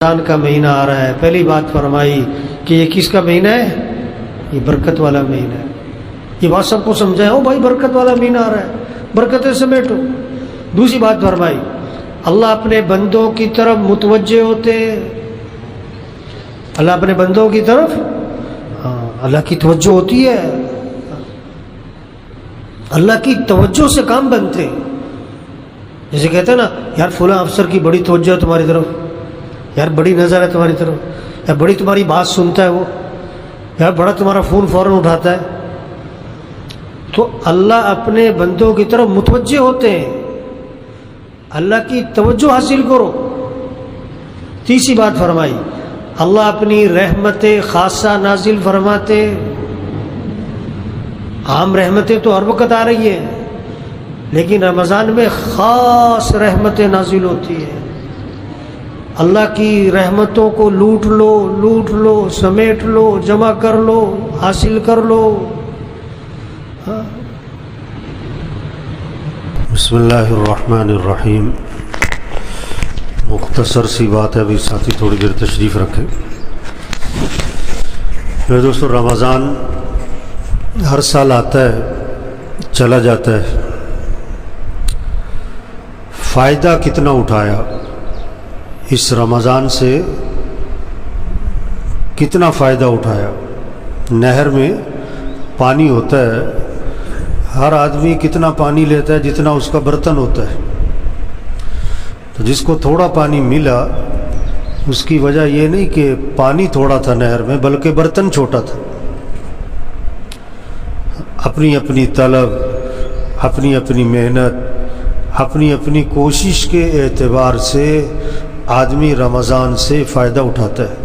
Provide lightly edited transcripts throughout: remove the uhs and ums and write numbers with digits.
رمضان کا مہینہ آ رہا ہے، پہلی بات فرمائی کہ یہ کس کا مہینہ ہے؟ یہ برکت والا مہینہ ہے۔ یہ بات سب کو سمجھائے، او بھائی برکت والا مہینہ آ رہا ہے، برکتیں سمیٹو۔ دوسری بات فرمائی، اللہ اپنے بندوں کی طرف متوجہ ہوتے ہیں۔ اللہ اپنے بندوں کی طرف اللہ کی توجہ ہوتی ہے، اللہ کی توجہ سے کام بنتے ہیں۔ جیسے کہتے ہیں نا، یار فلاں افسر کی بڑی توجہ ہے تمہاری طرف، یار بڑی نظر ہے تمہاری طرف، یا بڑی تمہاری بات سنتا ہے وہ، یار بڑا تمہارا فون فوراً اٹھاتا ہے۔ تو اللہ اپنے بندوں کی طرف متوجہ ہوتے ہیں، اللہ کی توجہ حاصل کرو۔ تیسری بات فرمائی، اللہ اپنی رحمت خاصہ نازل فرماتے۔ عام رحمتیں تو ہر وقت آ رہی ہیں، لیکن رمضان میں خاص رحمتیں نازل ہوتی ہیں۔ اللہ کی رحمتوں کو لوٹ لو، سمیٹ لو، جمع کر لو، حاصل کر لو۔ بسم اللہ الرحمن الرحیم۔ مختصر سی بات ہے، ابھی ساتھی تھوڑی دیر تشریف رکھیں۔ میرے دوستو، رمضان ہر سال آتا ہے، چلا جاتا ہے، فائدہ کتنا اٹھایا اس رمضان سے، کتنا فائدہ اٹھایا۔ نہر میں پانی ہوتا ہے، ہر آدمی کتنا پانی لیتا ہے جتنا اس کا برتن ہوتا ہے۔ تو جس کو تھوڑا پانی ملا، اس کی وجہ یہ نہیں کہ پانی تھوڑا تھا نہر میں، بلکہ برتن چھوٹا تھا۔ اپنی اپنی طلب، اپنی اپنی محنت، اپنی اپنی کوشش کے اعتبار سے آدمی رمضان سے فائدہ اٹھاتا ہے۔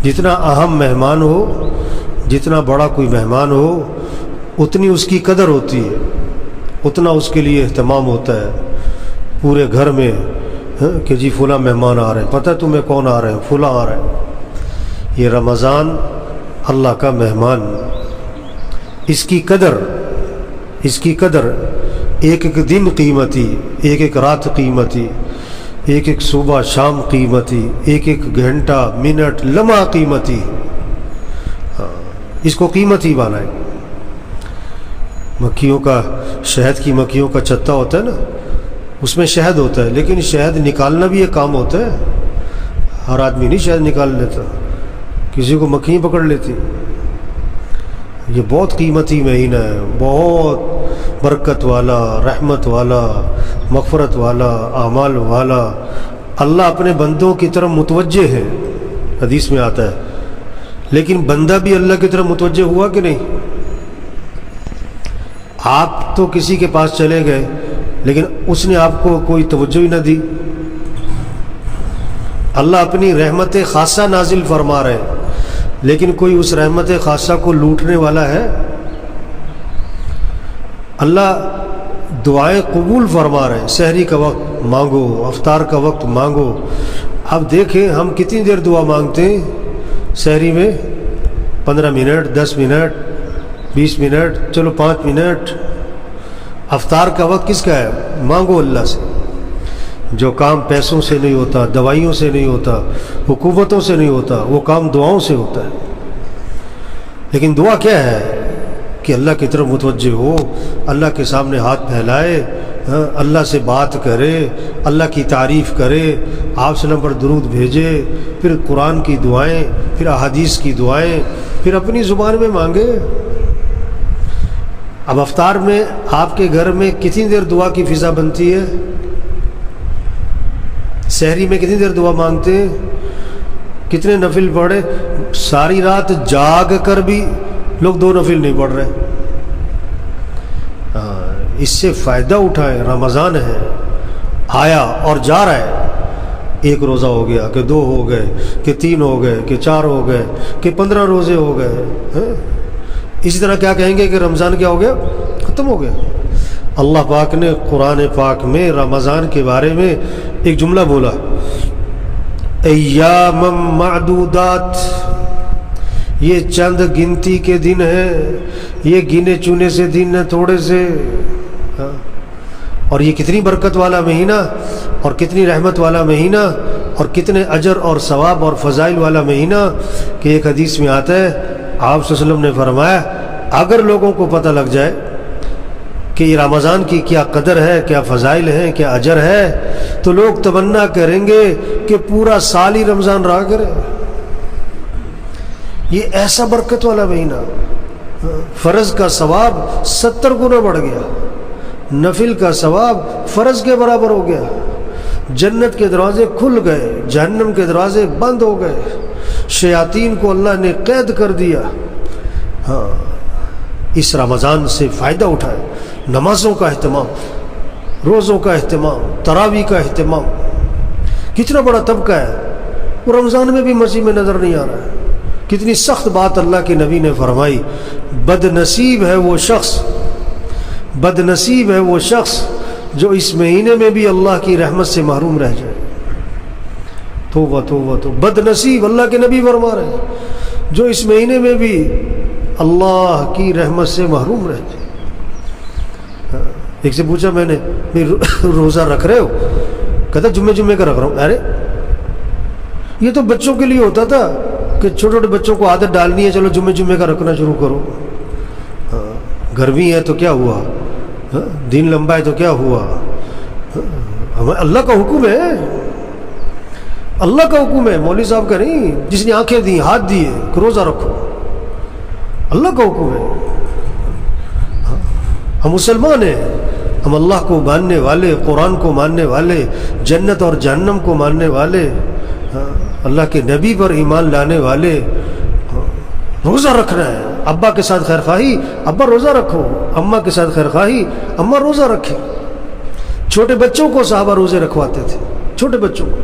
جتنا اہم مہمان ہو، جتنا بڑا کوئی مہمان ہو، اتنی اس کی قدر ہوتی ہے، اتنا اس کے لیے اہتمام ہوتا ہے پورے گھر میں، کہ جی فلاں مہمان آ رہے ہیں، پتہ ہے تمہیں کون آ رہے ہیں؟ فلاں آ رہے ہیں۔ یہ رمضان اللہ کا مہمان، اس کی قدر ایک ایک دن قیمتی، ایک ایک رات قیمتی، ایک ایک صبح شام قیمتی، ایک ایک گھنٹہ منٹ لمحہ قیمتی۔ اس کو قیمتی بنائیں۔ مکھیوں کا، شہد کی مکھیوں کا چھتا ہوتا ہے نا، اس میں شہد ہوتا ہے، لیکن شہد نکالنا بھی ایک کام ہوتا ہے۔ ہر آدمی نہیں شہد نکال لیتا، کسی کو مکھی پکڑ لیتی۔ یہ بہت قیمتی مہینہ ہے، بہت برکت والا، رحمت والا، مغفرت والا، اعمال والا۔ اللہ اپنے بندوں کی طرف متوجہ ہے، حدیث میں آتا ہے، لیکن بندہ بھی اللہ کی طرف متوجہ ہوا کہ نہیں؟ آپ تو کسی کے پاس چلے گئے، لیکن اس نے آپ کو کوئی توجہ ہی نہ دی۔ اللہ اپنی رحمت خاصہ نازل فرما رہے ہیں، لیکن کوئی اس رحمت خاصہ کو لوٹنے والا ہے؟ اللہ دعائیں قبول فرما رہے ہیں۔ سحری کا وقت مانگو، افطار کا وقت مانگو۔ اب دیکھیں ہم کتنی دیر دعا مانگتے ہیں سحری میں؟ 15 منٹ، 10 منٹ، 20 منٹ، چلو 5 منٹ۔ افطار کا وقت کس کا ہے؟ مانگو اللہ سے۔ جو کام پیسوں سے نہیں ہوتا، دوائیوں سے نہیں ہوتا، حکومتوں سے نہیں ہوتا، وہ کام دعاؤں سے ہوتا ہے۔ لیکن دعا کیا ہے؟ کہ اللہ کی طرف متوجہ ہو، اللہ کے سامنے ہاتھ پھیلائے، اللہ سے بات کرے، اللہ کی تعریف کرے، آپ صلی اللہ علیہ وسلم پر درود بھیجے، پھر قرآن کی دعائیں، پھر احادیث کی دعائیں، پھر اپنی زبان میں مانگے۔ اب افطار میں آپ کے گھر میں کتنی دیر دعا کی فضا بنتی ہے؟ سحری میں کتنی دیر دعا مانگتے ہیں؟ کتنے نفل پڑھے؟ ساری رات جاگ کر بھی لوگ 2 نفل نہیں پڑھ رہے۔ اس سے فائدہ اٹھائیں۔ رمضان ہے، آیا اور جا رہا ہے۔ 1 روزہ ہو گیا کہ 2 ہو گئے کہ 3 ہو گئے کہ 4 ہو گئے کہ 15 روزے ہو گئے۔ اسی طرح کیا کہیں گے کہ رمضان کیا ہو گیا؟ ختم ہو گیا۔ اللہ پاک نے قرآن پاک میں رمضان کے بارے میں ایک جملہ بولا، ایام معدودات، یہ چند گنتی کے دن ہیں، یہ گنے چنے سے دن ہیں، تھوڑے سے۔ اور یہ کتنی برکت والا مہینہ اور کتنی رحمت والا مہینہ اور کتنے اجر اور ثواب اور فضائل والا مہینہ کہ ایک حدیث میں آتا ہے آپ صلی اللہ علیہ وسلم نے فرمایا اگر لوگوں کو پتہ لگ جائے کہ یہ رمضان کی کیا قدر ہے، کیا فضائل ہیں، کیا اجر ہے، تو لوگ تمنا کریں گے کہ پورا سال ہی رمضان رہا کرے۔ یہ ایسا برکت والا مہینہ، فرض کا ثواب 70 گنا بڑھ گیا، نفل کا ثواب فرض کے برابر ہو گیا، جنت کے دروازے کھل گئے، جہنم کے دروازے بند ہو گئے، شیاطین کو اللہ نے قید کر دیا۔ ہاں، اس رمضان سے فائدہ اٹھائے، نمازوں کا اہتمام، روزوں کا اہتمام، تراویح کا اہتمام۔ کتنا بڑا طبقہ ہے وہ رمضان میں بھی مسجد میں نظر نہیں آ رہا ہے۔ کتنی سخت بات اللہ کے نبی نے فرمائی، بد نصیب ہے وہ شخص، بد نصیب ہے وہ شخص جو اس مہینے میں بھی اللہ کی رحمت سے محروم رہ جائے۔ توبہ توبہ تو بد نصیب، اللہ کے نبی فرما رہے ہیں جو اس مہینے میں بھی اللہ کی رحمت سے محروم رہ جائے۔ ایک سے پوچھا میں نے، روزہ رکھ رہے ہو؟ کہتا جمعے کا رکھ رہا ہوں۔ ارے یہ تو بچوں کے لیے ہوتا تھا کہ چھوٹے چھوٹے بچوں کو عادت ڈالنی ہے، چلو جمعے کا رکھنا شروع کرو۔ گرمی ہے تو کیا ہوا، دن لمبا ہے تو کیا ہوا، ہمیں اللہ کا حکم ہے، اللہ کا حکم ہے، مولوی صاحب کا نہیں، جس نے آنکھیں دی ہاتھ دیے کہ روزہ رکھو، اللہ کا حکم ہے۔ ہم مسلمان ہیں، ہم اللہ کو ماننے والے، قرآن کو ماننے والے، جنت اور جہنم کو ماننے والے، اللہ کے نبی پر ایمان لانے والے۔ روزہ رکھنا ہے، ابا کے ساتھ خیر خواہی، ابا روزہ رکھو، اماں کے ساتھ خیر خواہی، اماں روزہ رکھیں۔ چھوٹے بچوں کو صحابہ روزے رکھواتے تھے، چھوٹے بچوں کو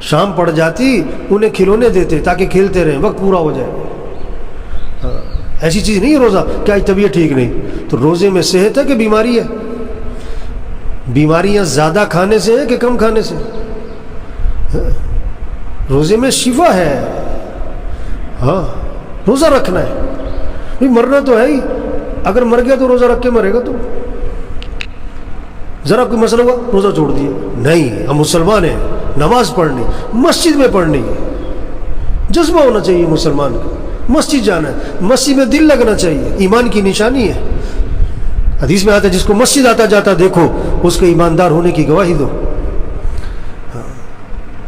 شام پڑ جاتی انہیں کھلونے دیتے تاکہ کھیلتے رہیں، وقت پورا ہو جائے۔ ایسی چیز نہیں ہے روزہ کہ آج طبیعت ٹھیک نہیں، تو روزے میں صحت ہے کہ بیماری ہے؟ بیماریاں زیادہ کھانے سے ہیں کہ کم کھانے سے؟ روزے میں شفا ہے۔ ہاں، روزہ رکھنا ہے، بھی مرنا تو ہے ہی، اگر مر گیا تو روزہ رکھ کے مرے گا تو ذرا کوئی مسئلہ ہوا روزہ چھوڑ دیا؟ نہیں، ہم مسلمان ہیں، نماز پڑھنی، مسجد میں پڑھنی، جذبہ ہونا چاہیے مسلمان کا، مسجد جانا ہے، مسجد میں دل لگنا چاہیے، ایمان کی نشانی ہے۔ حدیث میں آتا ہے جس کو مسجد آتا جاتا دیکھو اس کے ایماندار ہونے کی گواہی دو۔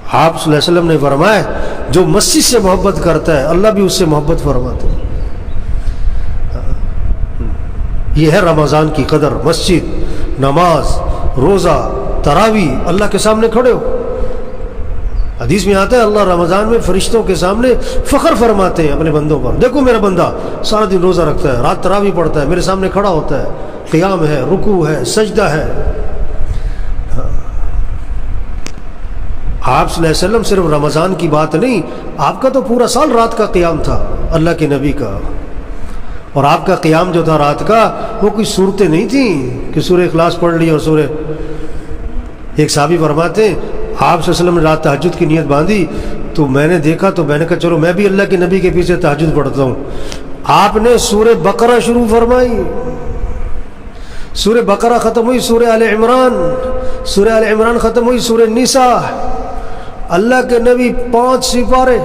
آپ صلی اللہ علیہ وسلم نے فرمایا جو مسجد سے محبت کرتا ہے اللہ بھی اس سے محبت فرماتے ہیں۔ یہ ہے رمضان کی قدر، مسجد، نماز، روزہ، تراویح، اللہ کے سامنے کھڑے ہو۔ حدیث میں آتا ہے اللہ رمضان میں فرشتوں کے سامنے فخر فرماتے ہیں اپنے بندوں پر، دیکھو میرا بندہ سارا دن روزہ رکھتا ہے، رات تراویح پڑھتا ہے، میرے سامنے کھڑا ہوتا ہے، قیام ہے، رکوع ہے، سجدہ ہے۔ آپ صلی اللہ علیہ وسلم صرف رمضان کی بات نہیں، آپ کا تو پورا سال رات کا قیام تھا اللہ کے نبی کا، اور آپ کا قیام جو تھا رات کا وہ کوئی صورتیں نہیں تھیں کہ سورہ اخلاص پڑھ لی اور سورہ۔ ایک صحابی فرماتے ہیں آپ صلی اللہ علیہ وسلم نے رات تہجد کی نیت باندھی تو میں نے دیکھا تو میں نے کہا چلو میں بھی اللہ کے نبی کے پیچھے تہجد پڑھتا ہوں۔ آپ نے سورہ بقرہ شروع فرمائی، سورہ بقرہ ختم ہوئی سورہ آل عمران، سورہ آل عمران ختم ہوئی سورہ نساء۔ اللہ کے نبی 5 سپارے،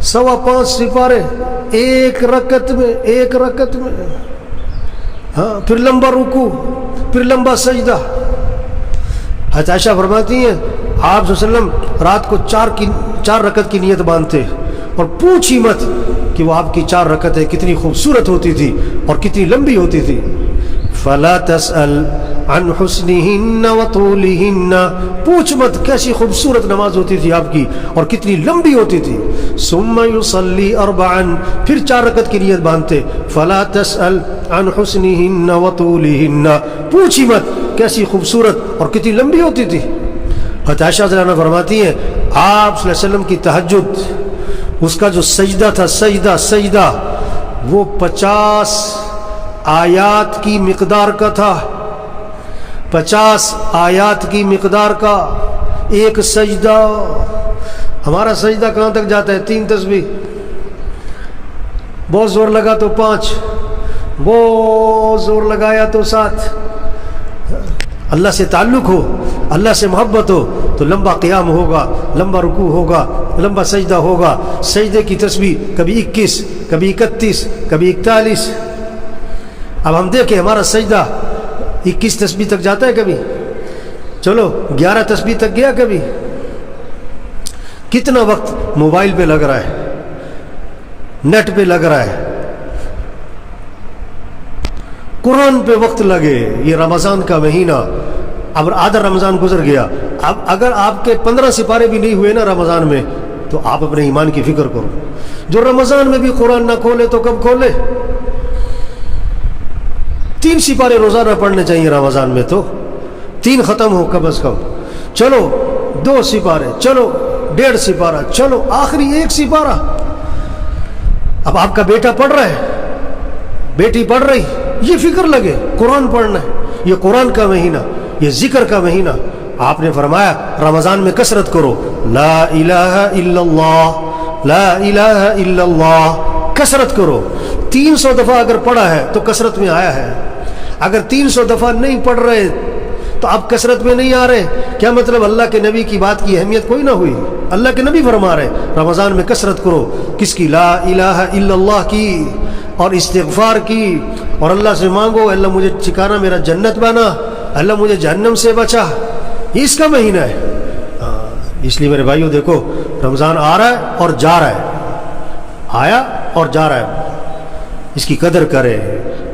5.25 سپارے ایک رکعت میں، ہاں، پھر لمبا رکوع، پھر لمبا سجدہ۔ حضرت عائشہ فرماتی ہیں آپ صلی اللہ علیہ وسلم رات کو 4 رکعت کی نیت باندھتے، اور پوچھی مت کہ وہ آپ کی 4 رکعتیں کتنی خوبصورت ہوتی تھی اور کتنی لمبی ہوتی تھی۔ فلا تسأل عن حسنہن وطولہن، پوچھ مت کیسی خوبصورت نماز ہوتی تھی آپ کی اور کتنی لمبی ہوتی تھی۔ ثم یصلی 4، پھر 4 رکعت کی نیت باندھتے۔ فلا تسأل عن حسنہن وطولہن، پوچھی مت کیسی خوبصورت اور کتنی لمبی ہوتی تھی۔ حضرت عائشہ رضی اللہ عنہا فرماتی ہیں آپ صلی اللہ علیہ وسلم کی تہجد، اس کا جو سجدہ تھا، سجدہ وہ 50 آیات کی مقدار کا تھا، 50 آیات کی مقدار کا ایک سجدہ۔ ہمارا سجدہ کہاں تک جاتا ہے؟ 3 تسبیح، بہت زور لگا تو 5، بہت زور لگایا تو 7۔ اللہ سے تعلق ہو, اللہ سے محبت ہو تو لمبا قیام ہوگا, لمبا رکوع ہوگا, لمبا سجدہ ہوگا. سجدے کی تسبیح کبھی 21, کبھی 31, کبھی 41. اب ہم دیکھیں ہمارا سجدہ 21 تسبیح تک جاتا ہے کبھی؟ چلو 11 تسبیح تک گیا کبھی؟ کتنا وقت موبائل پہ لگ رہا ہے, نیٹ پہ لگ رہا ہے. قرآن پہ وقت لگے. یہ رمضان کا مہینہ, اب آدھا رمضان گزر گیا. اب اگر آپ کے 15 سپارے بھی نہیں ہوئے نا رمضان میں تو آپ اپنے ایمان کی فکر کرو. جو رمضان میں بھی قرآن نہ کھولے تو کب کھولے؟ 3 سپارے روزانہ پڑھنے چاہیے رمضان میں, تو 3 ختم ہو کم از کم. چلو 2 سپارے, چلو 1.5 سپارہ, چلو آخری 1 سپارہ. اب آپ کا بیٹا پڑھ رہا ہے, بیٹی پڑھ رہی, یہ فکر لگے قرآن پڑھنا ہے. یہ قرآن کا مہینہ, یہ ذکر کا مہینہ. آپ نے فرمایا رمضان میں کثرت کرو, لا الہ الا اللہ, لا الہ الا اللہ, کثرت کرو. 300 دفعہ اگر پڑھا ہے تو کثرت میں آیا ہے. اگر 300 دفعہ نہیں پڑھ رہے تو آپ کثرت میں نہیں آ رہے. کیا مطلب؟ اللہ کے نبی کی بات کی اہمیت کوئی نہ ہوئی. اللہ کے نبی فرما رہے رمضان میں کثرت کرو. کس کی؟ لا الہ الا اللہ کی, اور استغفار کی, اور اللہ سے مانگو اللہ مجھے ٹھکانہ میرا جنت بنا, اللہ مجھے جہنم سے بچا. یہ اس کا مہینہ ہے. اس لیے میرے بھائیوں دیکھو, رمضان آ رہا ہے اور جا رہا ہے, آیا اور جا رہا ہے. اس کی قدر کریں.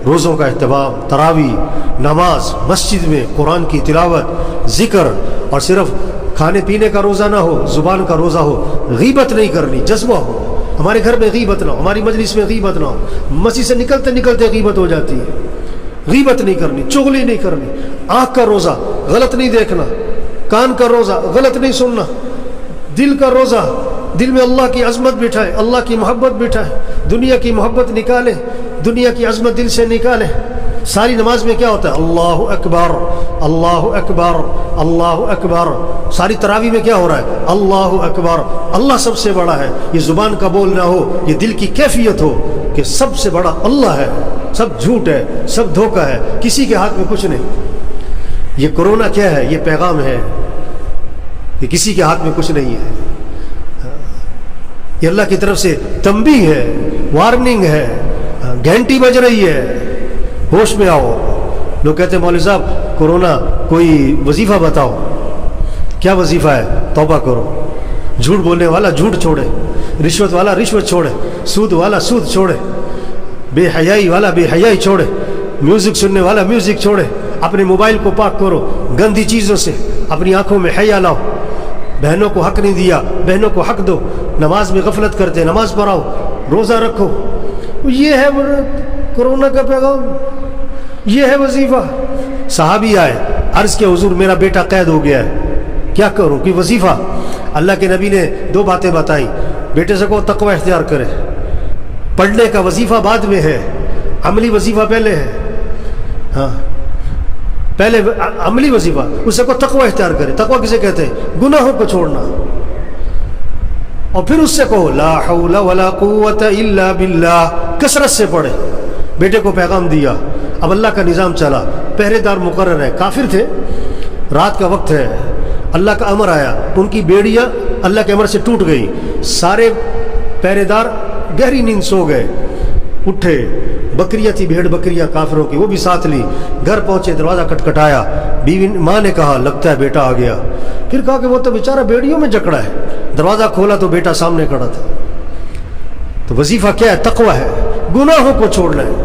روزوں کا اہتمام, تراویح, نماز, مسجد میں قرآن کی تلاوت, ذکر. اور صرف کھانے پینے کا روزہ نہ ہو, زبان کا روزہ ہو. غیبت نہیں کرنی, جذبہ ہو. ہمارے گھر میں غیبت نہ ہو, ہماری مجلس میں غیبت نہ ہو. مسجد سے نکلتے نکلتے غیبت ہو جاتی ہے. غیبت نہیں کرنی, چغلی نہیں کرنی. آنکھ کا روزہ غلط نہیں دیکھنا, کان کا روزہ غلط نہیں سننا. دل کا روزہ, دل میں اللہ کی عظمت بٹھائے, اللہ کی محبت بٹھائے. دنیا کی محبت نکالے, دنیا کی عظمت دل سے نکالے. ساری نماز میں کیا ہوتا ہے؟ اللہ اکبر, اللہ اکبر, اللہ اکبر. ساری تراویح میں کیا ہو رہا ہے؟ اللہ اکبر. اللہ سب سے بڑا ہے. یہ زبان کا بول نہ ہو, یہ دل کی کیفیت ہو کہ سب سے بڑا اللہ ہے. سب جھوٹ ہے, سب دھوکہ ہے, کسی کے ہاتھ میں کچھ نہیں. یہ کرونا کیا ہے؟ یہ پیغام ہے کہ کسی کے ہاتھ میں کچھ نہیں ہے. یہ اللہ کی طرف سے تنبیہ ہے, وارننگ ہے. گھنٹی بج رہی ہے, ہوش میں آؤ. لوگ کہتے ہیں مولوی صاحب کرونا کوئی وظیفہ بتاؤ. کیا وظیفہ ہے؟ توبہ کرو. جھوٹ بولنے والا جھوٹ چھوڑے, رشوت والا رشوت چھوڑے, سود والا سود چھوڑے, بے حیائی والا بے حیائی چھوڑے, میوزک سننے والا میوزک چھوڑے. اپنے موبائل کو پاک کرو گندی چیزوں سے, اپنی آنکھوں میں حیا لاؤ. بہنوں کو حق نہیں دیا, بہنوں کو حق دو. نماز میں غفلت کرتے, نماز پڑھاؤ, روزہ رکھو. یہ ہے کرونا کا پیغام, یہ ہے وظیفہ. صحابی آئے, عرض کیا حضور میرا بیٹا قید ہو گیا ہے, کیا کروں؟ کوئی وظیفہ؟ اللہ کے نبی نے 2 باتیں بتائیں. بیٹے سے کہو تقوی اختیار کرے. پڑھنے کا وظیفہ بعد میں ہے, عملی وظیفہ پہلے ہے. ہاں پہلے عملی وظیفہ, اس سے کو تقوی اختیار کرے. تقوی کسے کہتے ہیں؟ گناہوں کو چھوڑنا. اور پھر اس سے کہو لا حول ولا قوت الا باللہ, کثرت سے پڑھے. بیٹے کو پیغام دیا, اب اللہ کا نظام چلا, پہرے دار مقرر ہے. کافر تھے, رات کا وقت ہے, اللہ کا امر آیا, ان کی بیڑیاں اللہ کے امر سے ٹوٹ گئی. سارے پہرے دار گہری نیند سو گئے. اٹھے, بکریاں تھی, بھیڑ بکریاں کافروں کی, وہ بھی ساتھ لی. گھر پہنچے, دروازہ کٹکھٹایا. بیوی ماں نے کہا لگتا ہے بیٹا آ گیا. پھر کہا کہ وہ تو بیچارہ بیڑیوں میں جکڑا ہے. دروازہ کھولا تو بیٹا سامنے کھڑا تھا. تو وظیفہ کیا ہے؟ تقوی ہے. گناہوں کو چھوڑنا ہے.